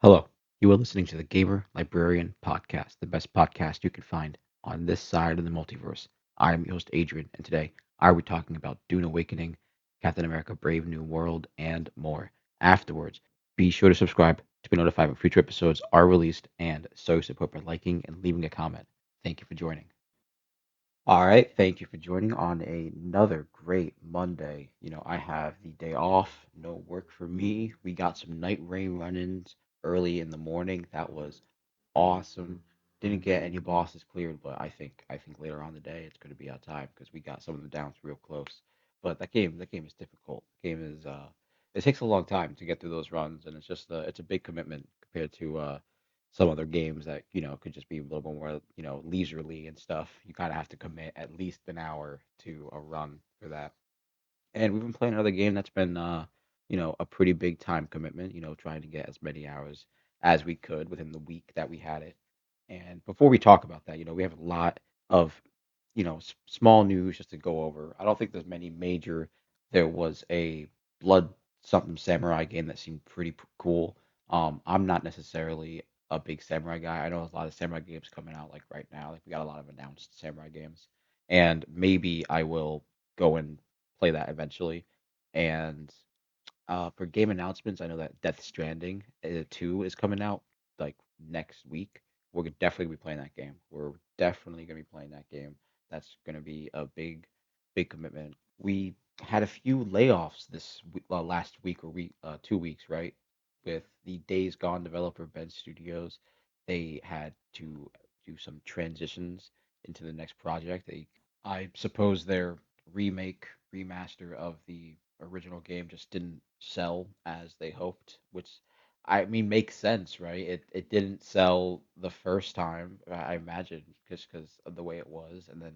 Hello, you are listening to the Gamer Librarian Podcast, the best podcast you can find on this side of the multiverse. I am your host, Adrian, and today I will be talking about Dune Awakening, Captain America Brave New World, and more. Afterwards, be sure to subscribe to be notified when future episodes are released, and show your support by liking and leaving a comment. Thank you for joining. All right, thank you for joining on another great Monday. I have the day off, no work for me. We got some night rain run-ins early in the morning. That was awesome. Didn't get any bosses cleared, but I think later on the day it's going to be on time because we got some of the downs real close. But that game is difficult. The game is it takes a long time to get through those runs, and it's a big commitment compared to some other games that could just be a little bit more leisurely and stuff. You kind of have to commit at least an hour to a run for that. And we've been playing another game that's been a pretty big time commitment. Trying to get as many hours as we could within the week that we had it. And before we talk about that, we have a lot of small news just to go over. I don't think there's many major. There was a Blood something samurai game that seemed pretty cool. I'm not necessarily a big samurai guy. I know there's a lot of samurai games coming out like right now. Like we got a lot of announced samurai games, and maybe I will go and play that eventually. And for game announcements, I know that Death Stranding 2 is coming out like next week. We're definitely gonna be playing that game. We're definitely gonna be playing that game. That's gonna be a big commitment. We had a few layoffs last week or 2 weeks, right? With the Days Gone developer Bend Studios, they had to do some transitions into the next project. I suppose their remaster of the original game just didn't sell as they hoped, which I mean makes sense, right? It didn't sell the first time, I imagine, just because of the way it was, and then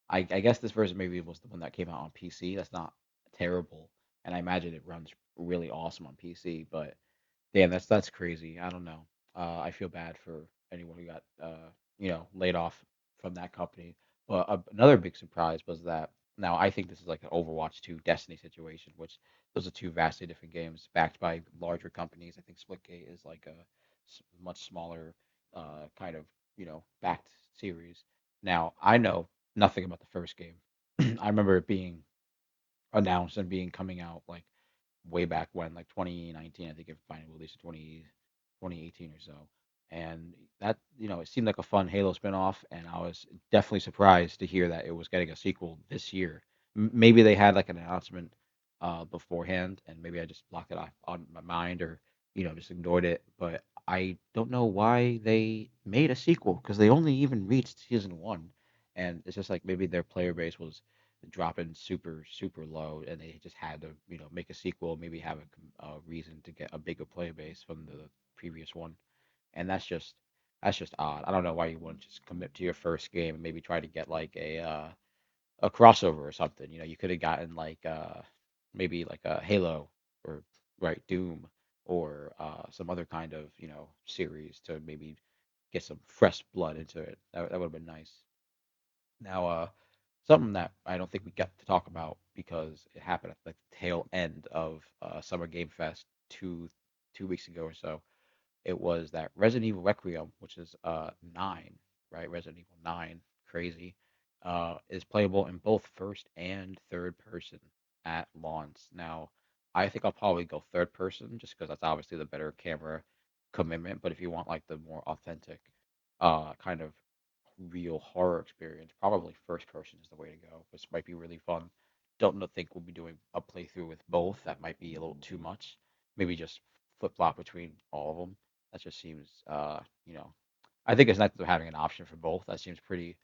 I guess this version maybe was the one that came out on PC. That's not terrible, and I imagine it runs really awesome on PC. But damn, that's crazy. I don't know. I feel bad for anyone who got laid off from that company. But another big surprise was that now I think this is like an Overwatch 2 Destiny situation, which those are two vastly different games backed by larger companies. I think Splitgate is like a much smaller kind of backed series. Now I know nothing about the first game. I remember it being announced and being coming out like way back when, like 2019. I think it finally released in 2018 or so. And that, it seemed like a fun Halo spinoff, and I was definitely surprised to hear that it was getting a sequel this year. Maybe they had like an announcement beforehand, and maybe I just blocked it off on my mind or, just ignored it. But I don't know why they made a sequel because they only even reached season one, and it's just like maybe their player base was dropping super low, and they just had to make a sequel, maybe have a reason to get a bigger player base from the previous one, and that's just odd. I don't know why you wouldn't just commit to your first game and maybe try to get like a crossover or something. You could have gotten like maybe like a Halo or right Doom or some other kind of series to maybe get some fresh blood into it. That would have been nice. Now, something that I don't think we got to talk about because it happened at the tail end of Summer Game Fest two weeks ago or so. It was that Resident Evil Requiem, which is 9, right? Resident Evil 9, crazy, is playable in both first and third person at launch. Now, I think I'll probably go third person just because that's obviously the better camera commitment. But if you want like the more authentic, kind of real horror experience, probably first person is the way to go, which might be really fun. Don't know, think we'll be doing a playthrough with both. That might be a little too much. Maybe just flip flop between all of them. That just seems, I think it's nice that they're having an option for both. That seems pretty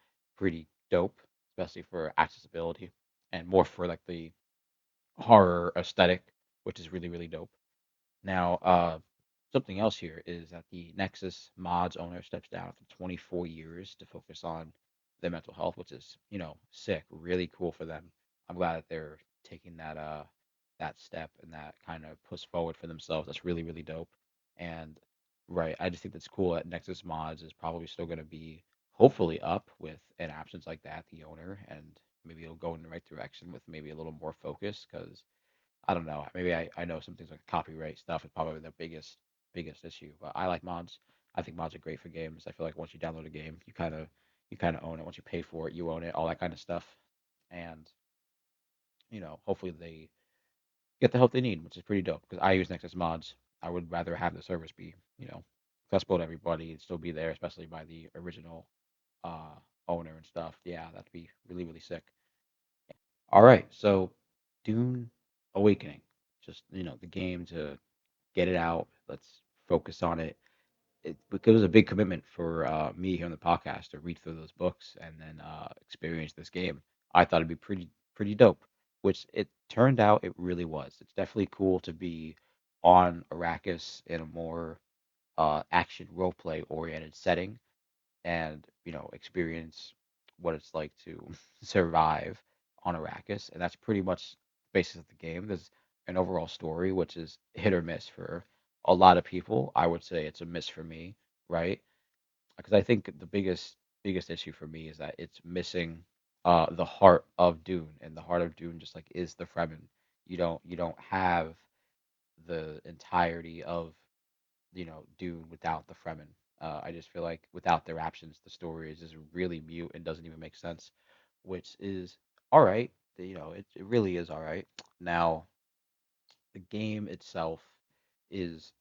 dope, especially for accessibility and more for like the horror aesthetic, which is really dope. Now, something else here is that the Nexus mods owner steps down after 24 years to focus on their mental health, which is, sick, really cool for them. I'm glad that they're taking that step and that kind of push forward for themselves. That's really dope. And right, I just think that's cool that Nexus mods is probably still going to be hopefully up with an absence like that, the owner, and maybe it'll go in the right direction with maybe a little more focus because I don't know. Maybe I know some things like copyright stuff is probably the biggest. biggest issue. But I like mods. I think mods are great for games. I feel like once you download a game, you kind of own it. Once you pay for it, you own it. All that kind of stuff. And hopefully they get the help they need, which is pretty dope. Because I use Nexus mods. I would rather have the service be accessible to everybody and still be there, especially by the original uh owner and stuff. Yeah, that'd be really really sick. All right, so Dune Awakening, just the game to get it out. Let's focus on it. It was a big commitment for me here on the podcast to read through those books and then experience this game. I thought it'd be pretty dope, which it turned out it really was. It's definitely cool to be on Arrakis in a more action role play oriented setting and experience what it's like to survive on Arrakis, and that's pretty much the basis of the game. There's an overall story which is hit or miss for a lot of people. I would say it's a miss for me, right? Because I think the biggest issue for me is that it's missing the heart of Dune, and the heart of Dune just like is the Fremen. You don't have the entirety of Dune without the Fremen. I just feel like without their absence, the story is just really mute and doesn't even make sense, which is all right. It really is all right. Now, the game itself is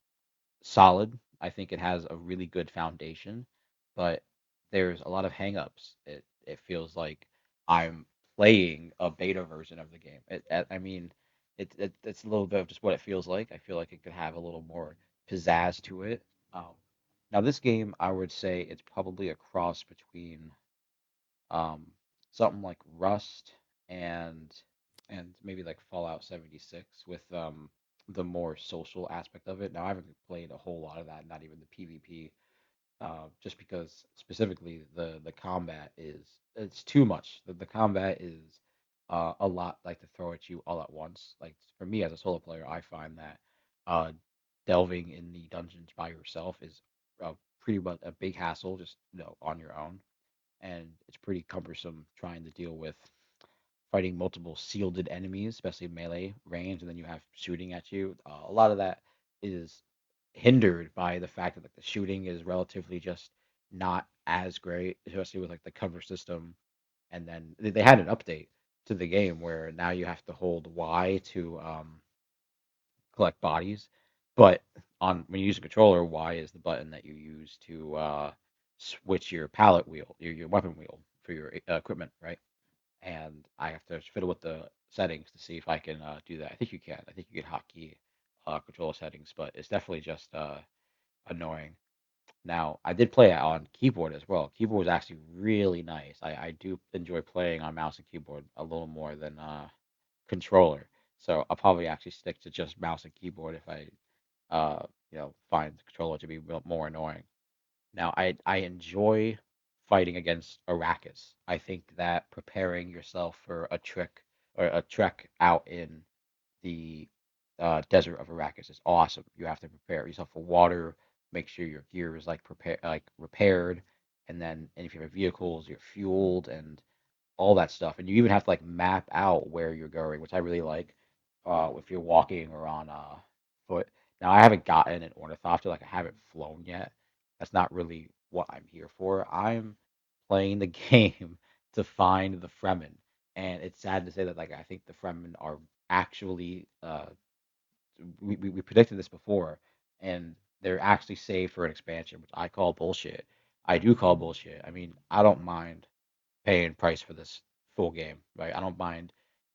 solid. I think it has a really good foundation, but there's a lot of hangups. It feels like I'm playing a beta version of the game. I mean, it's a little bit of just what it feels like. I feel like it could have a little more pizzazz to it. Um, Now this game, I would say it's probably a cross between um, something like Rust and maybe like Fallout 76 with the more social aspect of it. Now I haven't played a whole lot of that, not even the PvP, just because specifically the combat it's too much. The combat is a lot like to throw at you all at once. Like for me as a solo player, I find that uh, delving in the dungeons by yourself is pretty much a big hassle, just on your own, and it's pretty cumbersome trying to deal with fighting multiple shielded enemies, especially melee range, and then you have shooting at you. A lot of that is hindered by the fact that like the shooting is relatively just not as great, especially with like the cover system. And then they had an update to the game where now you have to hold Y to collect bodies, but on when you use a controller, Y is the button that you use to switch your pallet wheel, your weapon wheel for your equipment, right? And I have to fiddle with the settings to see if I can do that. I think you can. I think you can hotkey controller settings, but it's definitely just annoying. Now, I did play it on keyboard as well. Keyboard was actually really nice. I do enjoy playing on mouse and keyboard a little more than controller. So I'll probably actually stick to just mouse and keyboard if I find the controller to be more annoying. Now, I enjoy fighting against Arrakis. I think that preparing yourself for a trick or a trek out in the desert of Arrakis is awesome. You have to prepare yourself for water, make sure your gear is like repaired, and if you have vehicles, you're fueled and all that stuff. And you even have to like map out where you're going, which I really like. If you're walking or on foot. Now I haven't gotten an ornithopter, like I haven't flown yet. That's not really what I'm here for. I'm playing the game to find the Fremen, and it's sad to say that like I think the Fremen are actually we predicted this before, and they're actually saved for an expansion, which I call bullshit. I do call bullshit. I mean, I don't mind paying price for this full game, right? I don't mind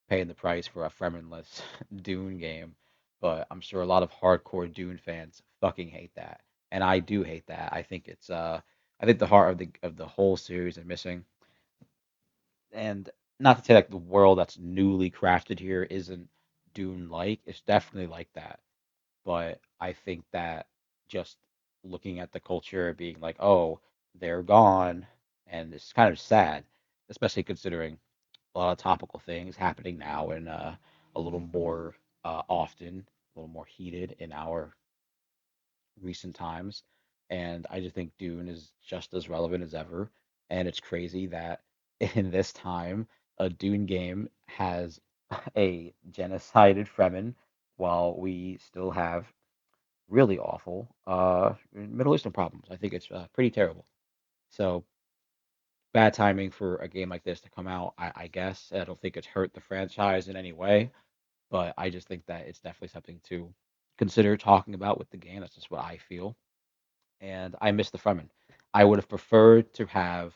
paying the price for a Fremenless Dune game, but I'm sure a lot of hardcore Dune fans fucking hate that, and I do hate that. I think the heart of the whole series is missing, and not to say like the world that's newly crafted here isn't Dune like. It's definitely like that, but I think that just looking at the culture being like, oh, they're gone, and it's kind of sad, especially considering a lot of topical things happening now and a little more often, a little more heated in our recent times. And I just think Dune is just as relevant as ever. And it's crazy that in this time, a Dune game has a genocided Fremen while we still have really awful. Middle Eastern problems. I think it's pretty terrible. So bad timing for a game like this to come out. I guess I don't think it's hurt the franchise in any way, but I just think that it's definitely something to consider talking about with the game. That's just what I feel. And I miss the Fremen. I would have preferred to have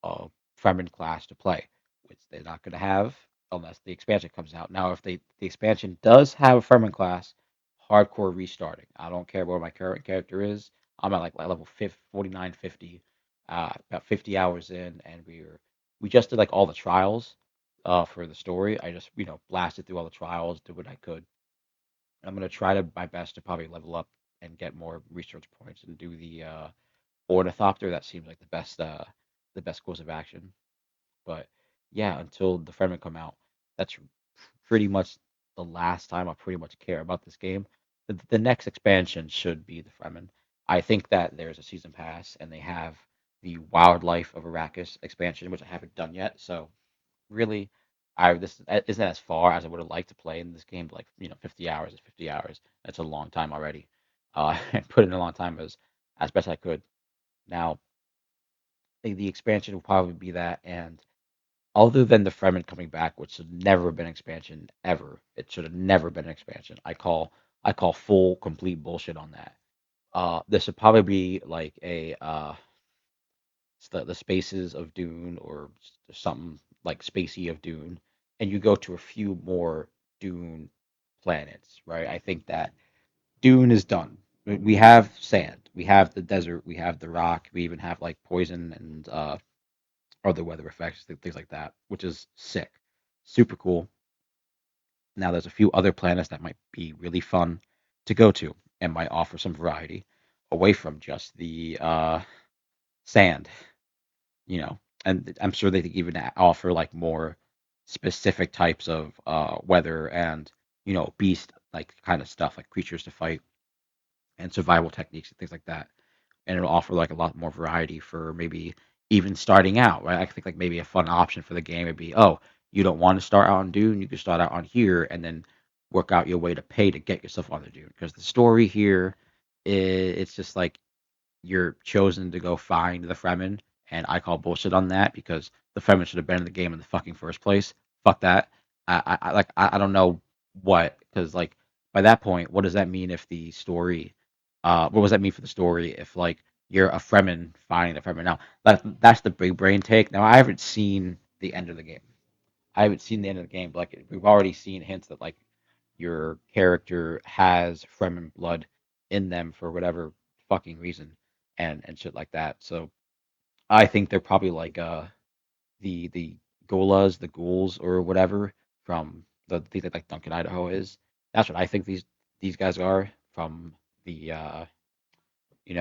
a Fremen class to play, which they're not going to have unless the expansion comes out. Now, if the expansion does have a Fremen class, hardcore restarting. I don't care where my current character is. I'm at like level 50, 49, 50, about 50 hours in, and we just did like all the trials for the story. I just blasted through all the trials, did what I could. I'm gonna try to my best to probably level up and get more research points and do the ornithopter. That seems like the best course of action. But yeah, until the Fremen come out, that's pretty much the last time I pretty much care about this game. The next expansion should be the Fremen. I think that there's a season pass and they have the Wildlife of Arrakis expansion, which I haven't done yet. So really, I this isn't as far as I would have liked to play in this game. But like 50 hours is 50 hours. That's a long time already. And put in a long time as best I could. Now, the expansion will probably be that, and other than the Fremen coming back, which should never have been an expansion ever, it should have never been an expansion. I call full complete bullshit on that. This should probably be like the spaces of Dune or something like Spacey of Dune, and you go to a few more Dune planets, right? I think that Dune is done. We have sand, we have the desert, we have the rock, we even have like poison and other weather effects, things like that, which is sick, super cool. Now there's a few other planets that might be really fun to go to and might offer some variety away from just the sand, and I'm sure they could even offer like more specific types of weather and beast like kind of stuff like creatures to fight and survival techniques and things like that. And it'll offer like a lot more variety for maybe even starting out, right? I think like maybe a fun option for the game would be, oh, you don't want to start out on Dune, you can start out on here and then work out your way to pay to get yourself on the Dune. Because the story here, it's just like you're chosen to go find the Fremen, and I call bullshit on that because the Fremen should have been in the game in the fucking first place. Fuck that. I don't know what, because like by that point, what does that mean if the story, what does that mean for the story if like you're a Fremen finding the Fremen? Now that's the big brain take. Now I haven't seen the end of the game. I haven't seen the end of the game, but like we've already seen hints that like your character has Fremen blood in them for whatever fucking reason and shit like that. So I think they're probably like the Golas, the ghouls or whatever from the thing that like Duncan Idaho is. That's what I think these guys are from the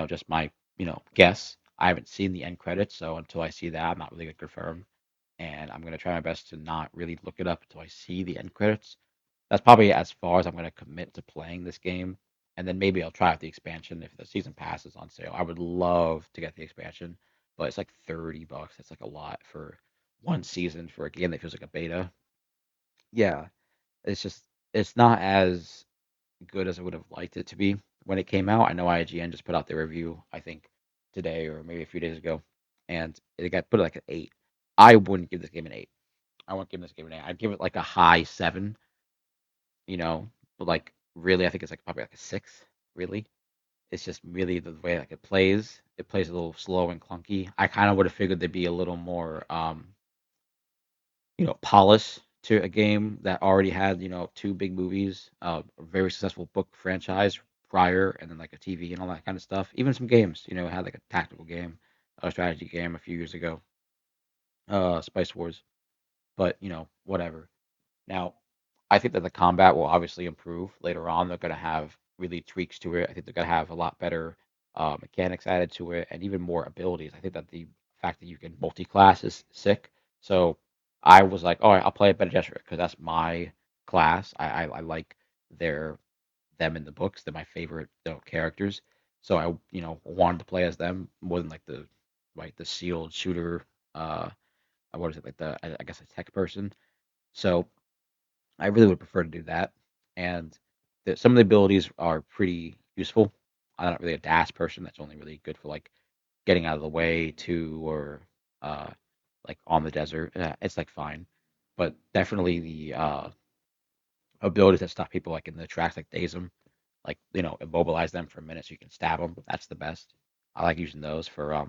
just my guess. I haven't seen the end credits, so until I see that, I'm not really gonna confirm. And I'm gonna try my best to not really look it up until I see the end credits. That's probably as far as I'm going to commit to playing this game. And then maybe I'll try out the expansion if the season pass is on sale. I would love to get the expansion, but it's like $30. That's like a lot for one season for a game that feels like a beta. Yeah, it's just it's not as good as I would have liked it to be when it came out. I know IGN just put out their review, I think today or maybe a few days ago, and it got put like an 8. I wouldn't give this game an 8. I wouldn't give this game an 8. I'd give it like a high 7, you know, but like really, I think it's like probably like a 6. Really, it's just really the way like it plays. It plays a little slow and clunky. I kind of would have figured there'd be a little more, polish to a game that already had, two big movies, a very successful book franchise prior, and then like a TV and all that kind of stuff. Even some games, it had like a tactical game, a strategy game a few years ago, Spice Wars. But whatever. Now, I think that the combat will obviously improve later on. They're going to have really tweaks to it. I think they're going to have a lot better mechanics added to it and even more abilities. I think that the fact that you can multi-class is sick. So I was like, all right, I'll play a Bene Gesserit because that's my class. I like their them in the books. They're my favorite characters. So I wanted to play as them more than like the sealed shooter. What is it like I guess a tech person. So I really would prefer to do that. And some of the abilities are pretty useful. I'm not really a DAS person. That's only really good for like getting out of the way too, or uh, like on the desert. It's like fine, but definitely the ability to stop people like in the tracks, like daze them, like immobilize them for a minute so you can stab them. That's the best. I like using those for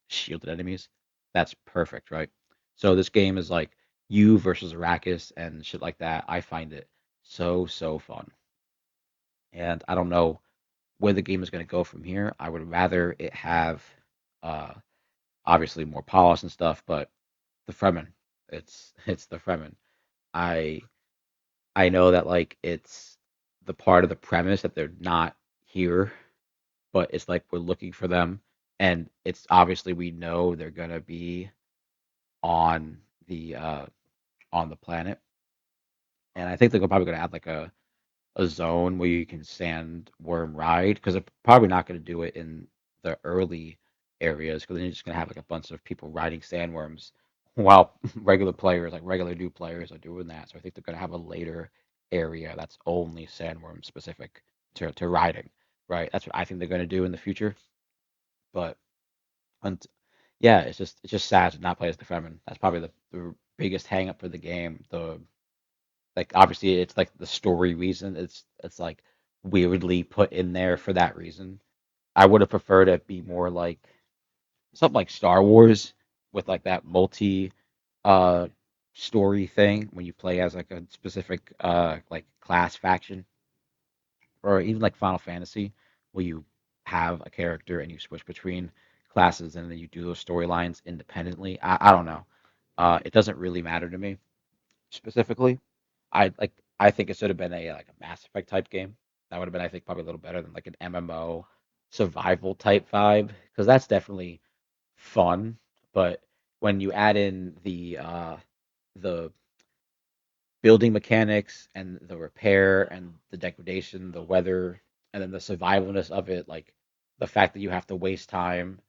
shielded enemies. That's perfect, right? So this game is like you versus Arrakis and shit like that. I find it so fun, and I don't know where the game is going to go from here. I would rather it have uh obviously more polish and stuff, but the Fremen, it's the Fremen. I I know that like it's the part of the premise that they're not here, but it's like we're looking for them, and it's obviously we know they're gonna be on the uh on the planet, and I think they're probably gonna add like a zone where you can sandworm ride because they're probably not gonna do it in the early areas because then you're just gonna have like a bunch of people riding sandworms while regular players, like regular new players, are doing that. So I think they're gonna have a later area that's only sandworm specific to riding, right? That's what I think they're gonna do in the future. But and yeah, it's just sad to not play as the Fremen. That's probably the biggest hang up for the game. The like obviously it's like the story reason. It's like weirdly put in there for that reason. I would have preferred it be more like something like Star Wars with like that multi uh story thing when you play as like a specific like class faction, or even like Final Fantasy where you have a character and you switch between classes and then you do those storylines independently. I don't know. It doesn't really matter to me specifically. I think it should have been a like a Mass Effect type game. That would have been I think probably a little better than like an MMO survival type vibe because that's definitely fun. But when you add in the building mechanics and the repair and the degradation, the weather, and then the survivalness of it, like the fact that you have to waste time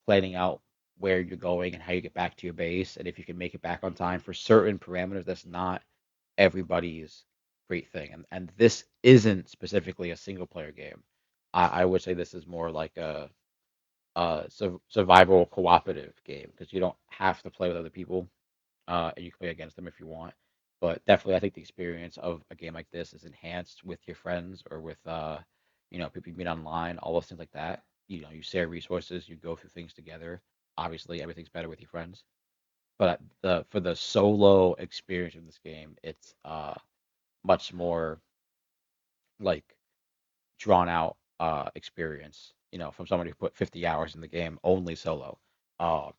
planning out where you're going and how you get back to your base, and if you can make it back on time for certain parameters, that's not everybody's great thing. And this isn't specifically a single player game. I would say this is more like a survival cooperative game because you don't have to play with other people, and you can play against them if you want. But definitely, I think the experience of a game like this is enhanced with your friends or with people you meet online, all those things like that. You share resources, you go through things together. Obviously, everything's better with your friends. But the for the solo experience of this game, it's much more like drawn out experience. From somebody who put 50 hours in the game only solo. I'm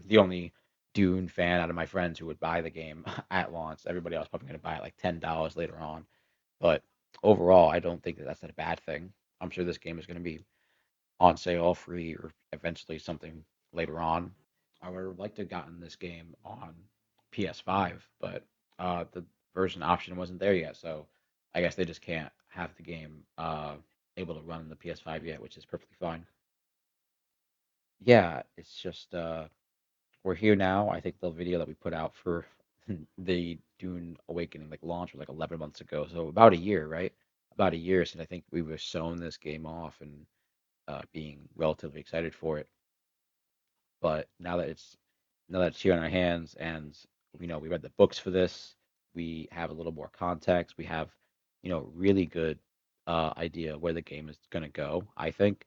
the only Dune fan out of my friends who would buy the game at launch. Everybody else probably going to buy it like $10 later on. But overall, I don't think that that's a bad thing. I'm sure this game is going to be on sale, free, or eventually something later on. I would have liked to have gotten this game on PS5, but the version option wasn't there yet, so I guess they just can't have the game able to run on the PS5 yet, which is perfectly fine. Yeah, it's just we're here now. I think the video that we put out for the Dune Awakening like launch was like 11 months ago, so about a year, right? About a year since I think we were showing this game off and being relatively excited for it. But now that it's here in our hands, and we read the books for this, we have a little more context. We have really good idea where the game is gonna go. I think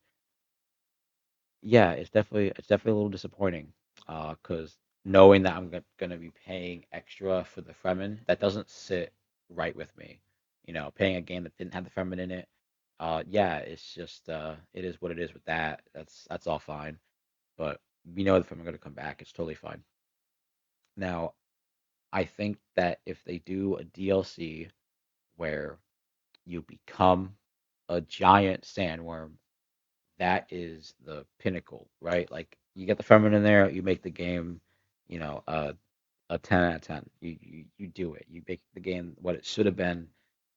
yeah, it's definitely a little disappointing because knowing that I'm gonna be paying extra for the Fremen, that doesn't sit right with me. Paying a game that didn't have the Fremen in it. Yeah, it's just it is what it is with that. That's all fine. But we know if I'm going to come back, it's totally fine. Now, I think that if they do a DLC where you become a giant sandworm, that is the pinnacle, right? Like you get the feminine in there, you make the game, you know, a a 10 out of 10. You do it. You make the game what it should have been,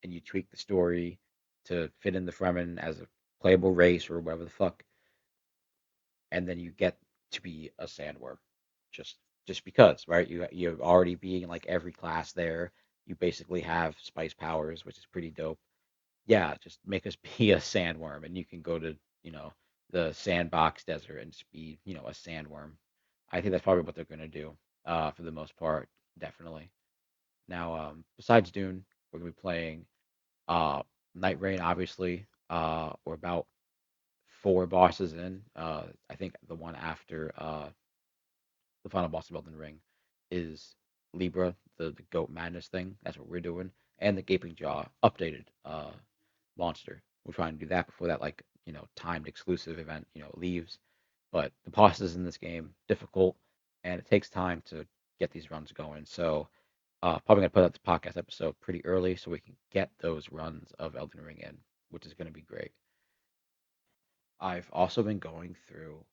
and you tweak the story to fit in the Fremen as a playable race or whatever the fuck, and then you get to be a sandworm just just because, right? You're already being like every class there. You basically have spice powers, which is pretty dope. Yeah, just make us be a sandworm, and you can go to, you know, the sandbox desert and just be, a sandworm. I think that's probably what they're gonna do, for the most part, definitely. Now, besides Dune, we're gonna be playing Night Rain, obviously. We're about four bosses in. I think the one after the final boss of Elden Ring is Libra, the goat madness thing. That's what we're doing. And the Gaping Jaw updated monster. We're trying to do that before that, like, timed exclusive event, leaves. But the bosses in this game difficult, and it takes time to get these runs going. So probably gonna put out the podcast episode pretty early so we can get those runs of Elden Ring in, which is gonna be great. I've also been going through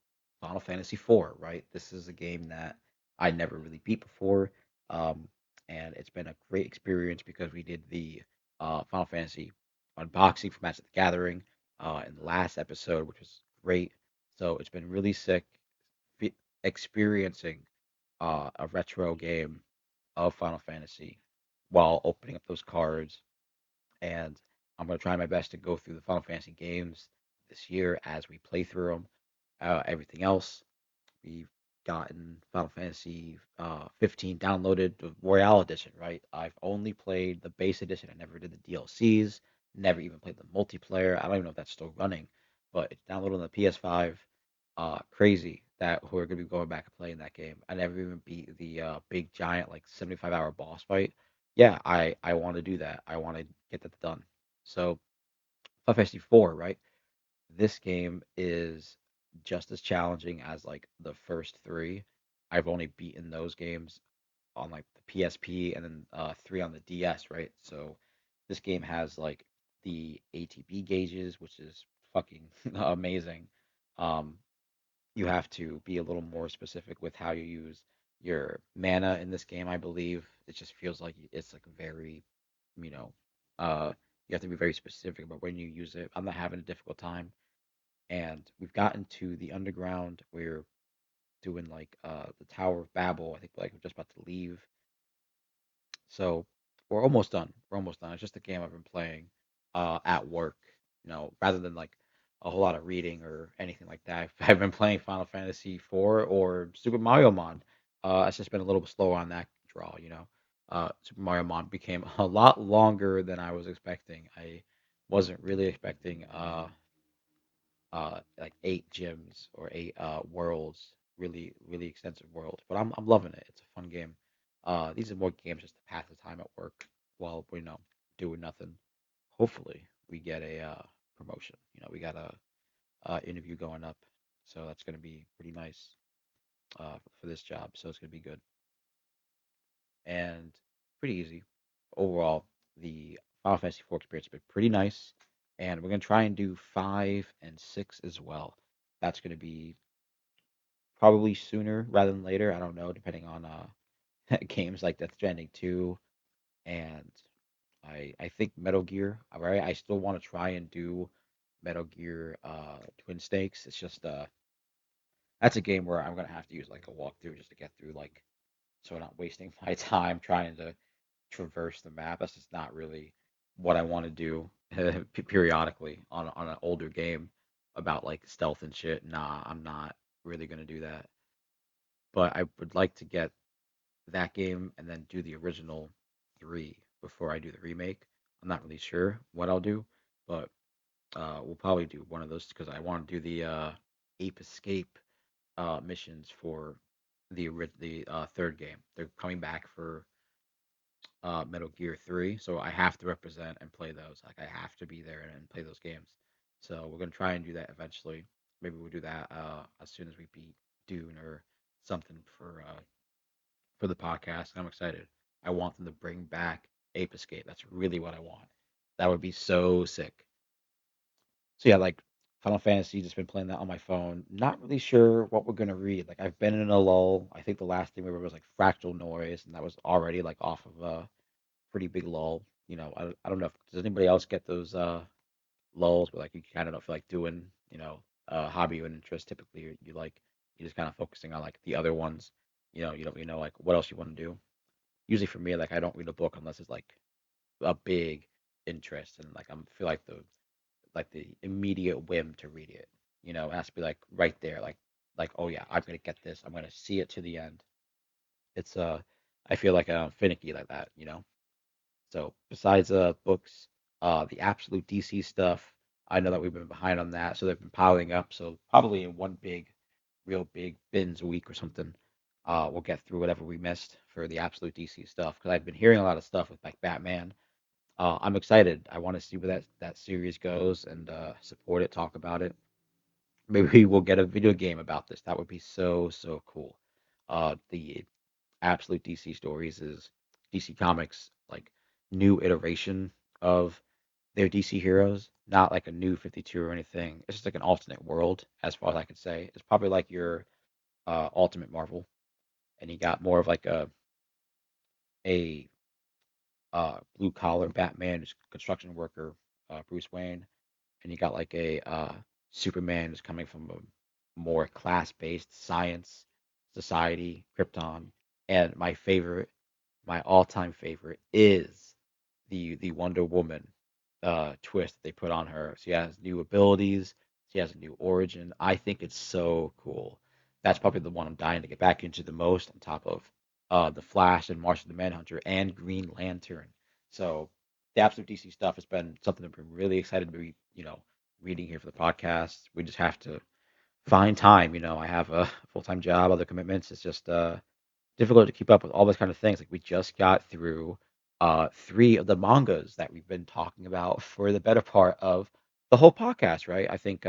Final Fantasy IV, right? This is a game that I never really beat before, um, and it's been a great experience because we did the Final Fantasy unboxing for Magic the Gathering in the last episode, which was great. So it's been really sick experiencing a retro game of Final Fantasy while opening up those cards, and I'm going to try my best to go through the Final Fantasy games this year as we play through them. Everything else, we've gotten Final Fantasy 15 downloaded, the Royale Edition, right? I've only played the base edition. I never did the DLCs, never even played the multiplayer. I don't even know if that's still running, but it's downloaded on the PS5. Crazy that we're going to be going back and playing that game. I never even beat the big giant, like 75-hour boss fight. Yeah, I want to do that. I want to get that done. So, Final Fantasy 4, right? This game is just as challenging as like the first three. I've only beaten those games on like the PSP and then three on the DS, right? So this game has like the ATB gauges, which is fucking amazing. Um, you have to be a little more specific with how you use your mana in this game, I believe. It just feels like it's like very, you know, uh, you have to be very specific about when you use it. I'm not having a difficult time, and we've gotten to the underground. We're doing like the Tower of Babel. I think like we're just about to leave, so we're almost done. We're almost done. It's just a game I've been playing at work, rather than like a whole lot of reading or anything like that. I've been playing Final Fantasy 4 or Super Mario Mon. It's just been a little bit slower on that draw. Super Mario Mon became a lot longer than I was expecting. I wasn't really expecting like eight gyms or eight worlds, really really extensive worlds. But I'm loving it. It's a fun game. These are more games just to pass the time at work while we're doing nothing. Hopefully we get a promotion. We got a interview going up, so that's gonna be pretty nice for this job. So it's gonna be good and pretty easy overall. The Final Fantasy 4 experience has been pretty nice, and we're gonna try and do 5 and 6 as well. That's gonna be probably sooner rather than later. I don't know, depending on games like Death Stranding 2 and I think Metal Gear. Right, I still want to try and do Metal Gear Twin Snakes. It's just that's a game where I'm gonna have to use like a walkthrough just to get through, like, so I'm not wasting my time trying to traverse the map. That's just not really what I want to do periodically on an older game about like stealth and shit. Nah, I'm not really gonna do that. But I would like to get that game and then do the original three before I do the remake. I'm not really sure what I'll do, but we'll probably do one of those because I want to do the Ape Escape missions for the third game. They're coming back for Metal Gear 3, so I have to represent and play those. Like, I have to be there and play those games. So we're gonna try and do that eventually. Maybe we'll do that as soon as we beat Dune or something for the podcast. I'm excited. I want them to bring back Ape Escape. That's really what I want. That would be so sick. So yeah, like Final Fantasy, just been playing that on my phone. Not really sure what we're gonna read. Like, I've been in a lull. I think the last thing we read was like Fractal Noise, and that was already like off of a pretty big lull. I don't know if does anybody else get those lulls where like you kind of don't feel like doing, hobby or interest. Typically you like you're just kind of focusing on like the other ones. You don't really know like what else you want to do. Usually for me, like, I don't read a book unless it's like a big interest and like I'm feel like the immediate whim to read it. You know, it has to be like right there, like oh yeah, I'm gonna get this. I'm gonna see it to the end. It's I feel like finicky like that, you know. So besides books, the absolute DC stuff, I know that we've been behind on that, so they've been piling up. So probably in one real big bins a week or something, we'll get through whatever we missed for the absolute DC stuff. Because I've been hearing a lot of stuff with like Batman. I'm excited. I want to see where that series goes and support it, talk about it. Maybe we'll get a video game about this. That would be so cool. The absolute DC stories is DC Comics like new iteration of their DC heroes, not like a new 52 or anything. It's just like an alternate world, as far as I can say. It's probably like your Ultimate Marvel, and you got more of like a blue collar Batman, who's a construction worker, Bruce Wayne, and you got like a Superman who's coming from a more class-based science society, Krypton. And my favorite, my all-time favorite, is the Wonder Woman twist that they put on her. She has new abilities. She has a new origin. I think it's so cool. That's probably the one I'm dying to get back into the most, on top of the Flash and Martian the Manhunter and Green Lantern. So the absolute DC stuff has been something I've been really excited to be, reading here for the podcast. We just have to find time. I have a full-time job, other commitments. It's just difficult to keep up with all those kind of things. Like we just got through three of the mangas that we've been talking about for the better part of the whole podcast, right? I think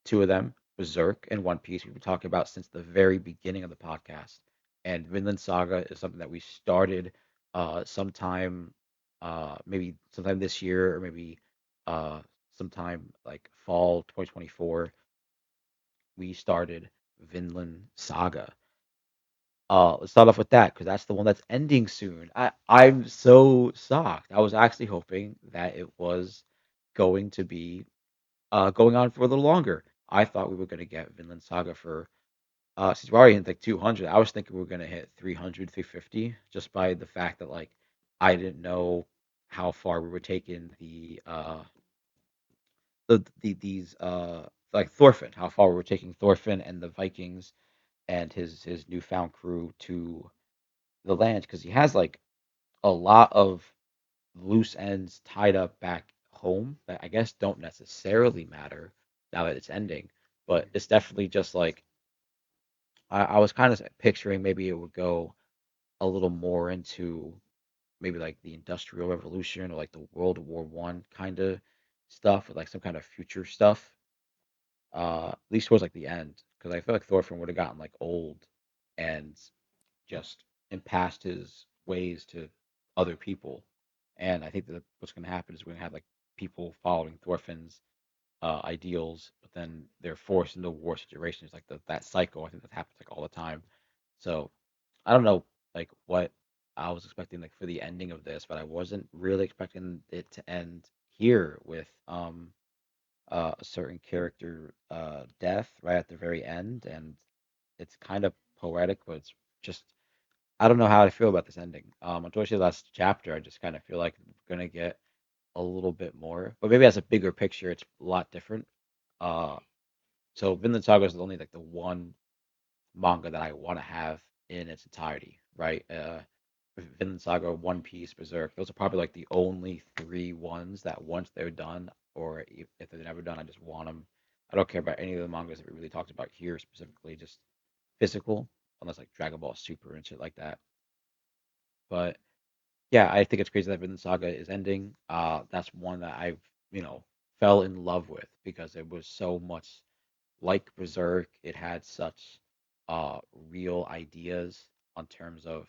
two of them, Berserk and One Piece, we've been talking about since the very beginning of the podcast. And Vinland Saga is something that we started sometime, maybe sometime this year, or maybe uh, sometime like fall 2024. We started Vinland Saga. Let's start off with that because that's the one that's ending soon. I'm so shocked. I was actually hoping that it was going to be going on for a little longer. I thought we were going to get Vinland Saga for since we're already in like 200. I was thinking we were going to hit 300, 350 just by the fact that like I didn't know how far we were taking these like Thorfinn, how far we were taking Thorfinn and the Vikings and his newfound crew to the land because he has like a lot of loose ends tied up back home that I guess don't necessarily matter now that it's ending, but it's definitely just like I was kind of picturing maybe it would go a little more into maybe like the Industrial Revolution or like the World War I kind of stuff with like some kind of future stuff. At least towards like the end, because I feel like Thorfinn would have gotten like old and just and passed his ways to other people. And I think that what's going to happen is we're going to have like people following Thorfinn's ideals, but then they're forced into war situations, like that cycle. I think that happens like all the time. So I don't know like what I was expecting like for the ending of this, but I wasn't really expecting it to end here with a certain character death right at the very end, and it's kind of poetic, but it's just I don't know how I feel about this ending. Unfortunately, the last chapter, I just kind of feel like we're gonna get a little bit more, but maybe as a bigger picture, it's a lot different. Uh, so Vinland Saga is only like the one manga that I want to have in its entirety, right? Vinland Saga, One Piece, Berserk, those are probably like the only three ones that once they're done, or if they're never done, I just want them. I don't care about any of the mangas that we really talked about here specifically, just physical, unless like Dragon Ball Super and shit like that. But yeah, I think it's crazy that Vinland Saga is ending. That's one that I've, fell in love with because it was so much like Berserk. It had such real ideas on terms of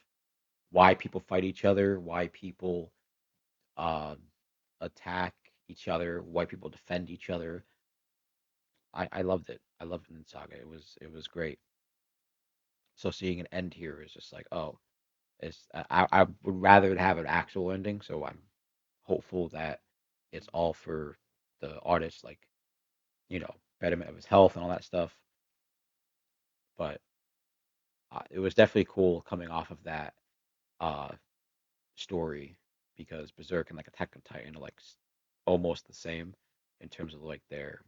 why people fight each other, why people uh, attack each other, why people defend each other. I loved it. I loved Vinland Saga. It was great. So seeing an end here is just like, oh, I would rather have an actual ending. So I'm hopeful that it's all for the artist, like, betterment of his health and all that stuff. But it was definitely cool coming off of that uh, story. because Berserk and like Attack on Titan are like almost the same in terms of like their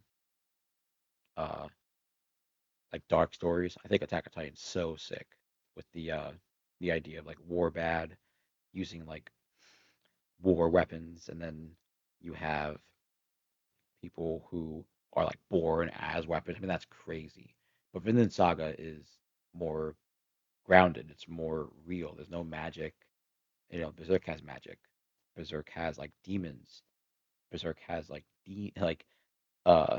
uh like dark stories. I think Attack on Titan's so sick with the idea of like war bad using like war weapons, and then you have people who are like born as weapons. I mean, that's crazy. But Vinland Saga is more grounded. It's more real. There's no magic. You know, Berserk has magic. Berserk has like demons. Berserk has like uh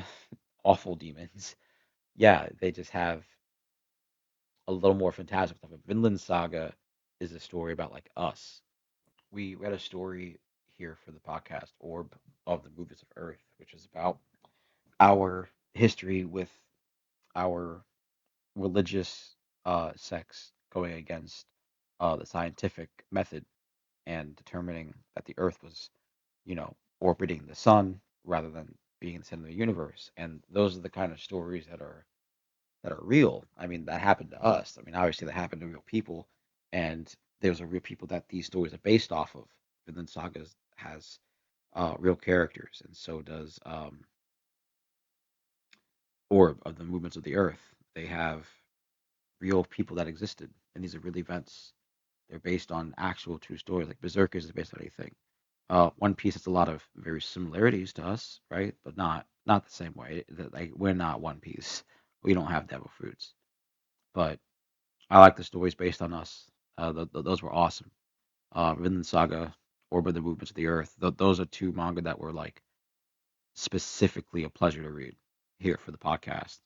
awful demons. Yeah, they just have a little more fantastic stuff. But Vinland Saga is a story about like us. We read a story here for the podcast, Orb of the Movements of Earth, which is about our history with our religious sects going against the scientific method and determining that the Earth was, orbiting the sun rather than being the center of the universe. And those are the kind of stories that are real. I mean, that happened to us. I mean, obviously that happened to real people, and there's a real people that these stories are based off of. Vinland Saga has real characters, and so does Orb of the Movements of the Earth. They have real people that existed, and these are real events. They're based on actual true stories. Like Berserkers is based on anything. One Piece has a lot of very similarities to us, right? But not the same way. Like we're not One Piece. We don't have devil fruits. But I like the stories based on us. Those were awesome. Vinland Saga, Orb of the Movements of the Earth. Those are two manga that were like specifically a pleasure to read here for the podcast.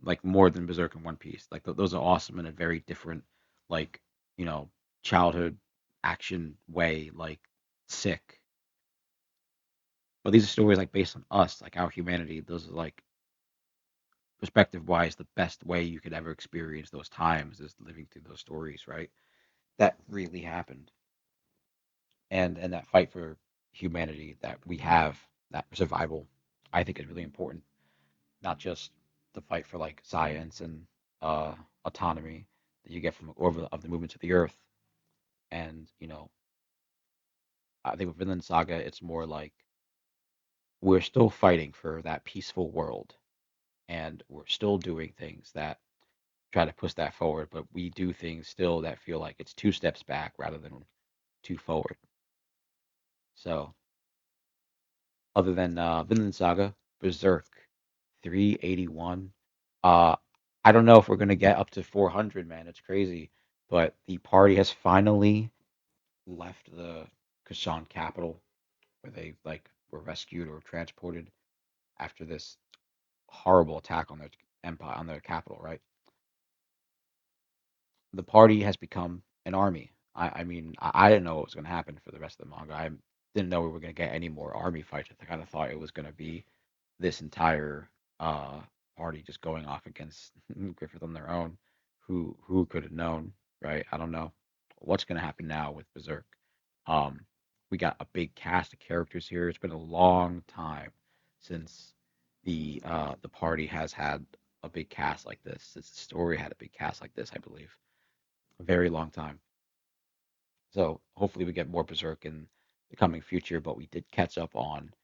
Like more than Berserk and One Piece. Like those are awesome in a very different, like you know, childhood action way. Like sick. But these are stories like based on us, like our humanity. Those are like perspective wise the best way you could ever experience those times is living through those stories, right? That really happened, and that fight for humanity that we have, that survival, I think is really important. Not just the fight for like science and uh, autonomy that you get from over of the movements of the earth. And I think with Vinland Saga, it's more like we're still fighting for that peaceful world, and we're still doing things that try to push that forward, but we do things still that feel like it's two steps back rather than two forward. So, other than Vinland Saga, Berserk, 381. Uh, I don't know if we're gonna get up to 400, man. It's crazy, but the party has finally left the Kashan capital, where they like were rescued or transported after this horrible attack on their empire, on their capital. Right, the party has become an army. I mean, I didn't know what was gonna happen for the rest of the manga. I didn't know we were gonna get any more army fights. I kind of thought it was gonna be this entire uh, party just going off against Griffith on their own. Who could have known, right? I don't know what's going to happen now with Berserk. Um, we got a big cast of characters here. It's been a long time since the party has had a big cast like this. Since the story had a big cast like this, I believe, a very long time. So hopefully we get more Berserk in the coming future. But we did catch up on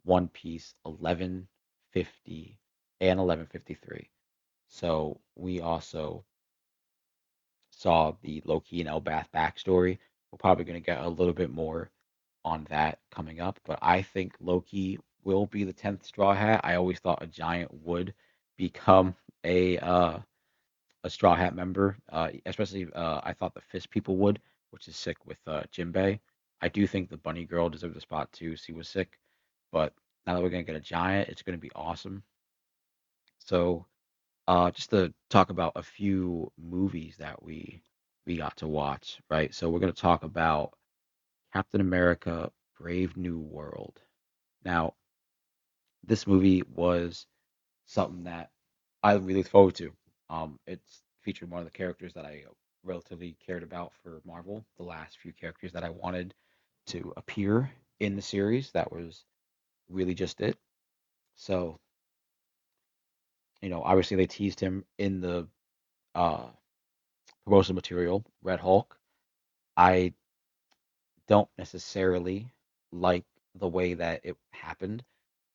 one Piece 1150 and 1153. So we also saw the Loki and Elbath backstory. We're probably going to get a little bit more on that coming up, but I think Loki will be the 10th Straw Hat. I always thought a giant would become a Straw Hat member, especially I thought the Fist people would, which is sick with Jinbei. I do think the Bunny Girl deserved a spot too. She was sick, but now that we're gonna get a giant, it's gonna be awesome. So, just to talk about a few movies that we got to watch, right? So we're gonna talk about Captain America: Brave New World. Now, this movie was something that I really look forward to. It's featured one of the characters that I relatively cared about for Marvel, the last few characters that I wanted to appear in the series. That was really just it. So, obviously they teased him in the uh, promotional material, Red Hulk. I don't necessarily like the way that it happened,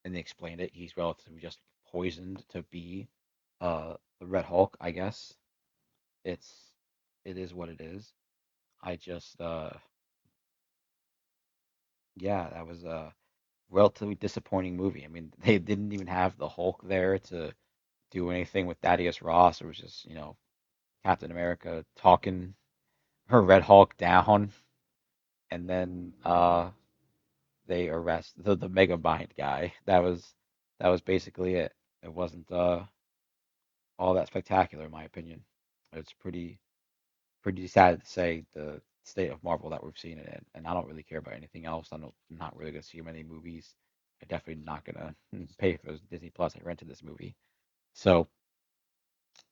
and they explained it. He's relatively just poisoned to be the Red Hulk, I guess. It's it is what it is. I just yeah, that was a relatively disappointing movie. I mean, they didn't even have the Hulk there to do anything with Thaddeus Ross. It was just, Captain America talking her Red Hulk down, and then they arrest the Mega Mind guy. That was basically it. It wasn't all that spectacular in my opinion. It's pretty sad to say the state of Marvel that we've seen it in, and I don't really care about anything else. I'm not really gonna see many movies. I'm definitely not gonna pay for Disney Plus. I rented this movie, so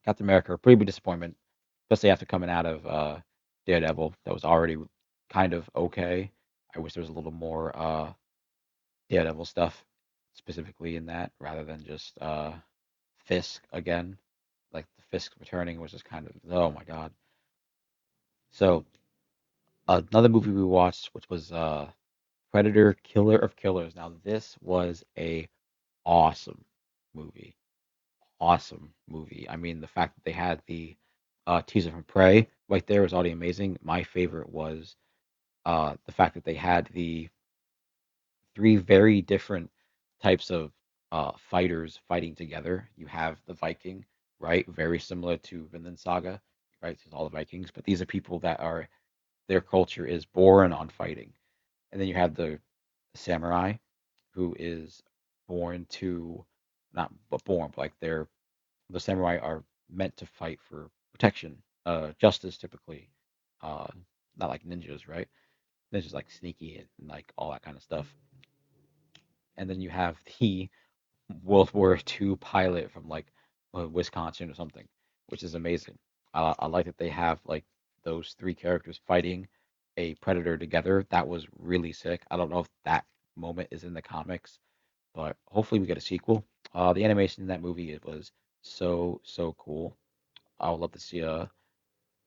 Captain America, a pretty big disappointment, especially after coming out of Daredevil. That was already kind of okay. I wish there was a little more Daredevil stuff specifically in that, rather than just Fisk again. Like the Fisk returning was just kind of, oh my god. So another movie we watched, which was Predator: Killer of Killers. Now this was a awesome movie. Awesome movie. I mean, the fact that they had the teaser from Prey right there was already amazing. My favorite was the fact that they had the three very different types of fighters fighting together. You have the Viking, right? Very similar to Vinland Saga, right? It's all the Vikings, but these are people that are their culture is born on fighting. And then you have the samurai, who is born to not but born, but like the samurai are meant to fight for protection, justice typically, uh, not like ninjas, right? Ninjas like sneaky and like all that kind of stuff. And then you have the World War II pilot from like Wisconsin or something, which is amazing. I like that they have like those three characters fighting a predator together. That was really sick. I don't know if that moment is in the comics, but hopefully we get a sequel. The animation in that movie it was so cool. I would love to see a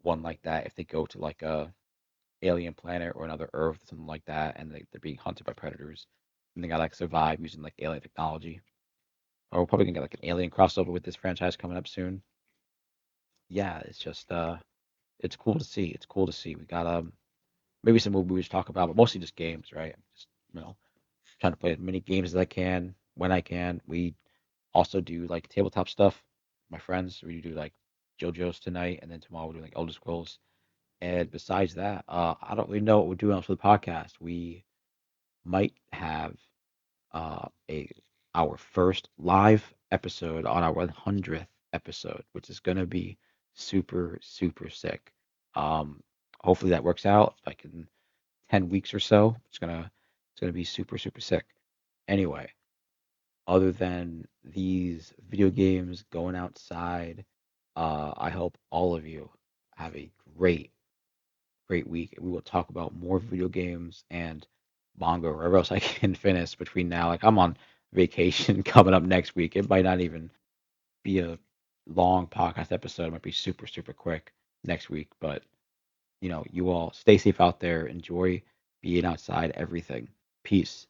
one like that if they go to like a alien planet or another Earth, something like that, and they're being hunted by predators, and they gotta like survive using like alien technology. Or we're probably gonna get like an alien crossover with this franchise coming up soon. Yeah, it's just it's cool to see. It's cool to see. We got maybe some more movies to talk about, but mostly just games, right? Just trying to play as many games as I can when I can. We also do like tabletop stuff. My friends, we do like JoJo's tonight, and then tomorrow we're doing like Elder Scrolls. And besides that, I don't really know what we're doing else for the podcast. We might have a our first live episode on our 100th episode, which is gonna be super sick. Um, hopefully that works out. Like in 10 weeks or so, it's gonna be super sick. Anyway, other than these video games, going outside, I hope all of you have a great week. We will talk about more video games and manga or wherever else I can finish between now. Like I'm on vacation coming up next week. It might not even be a long podcast episode. It might be super quick next week. But you all stay safe out there. Enjoy being outside. Everything. Peace.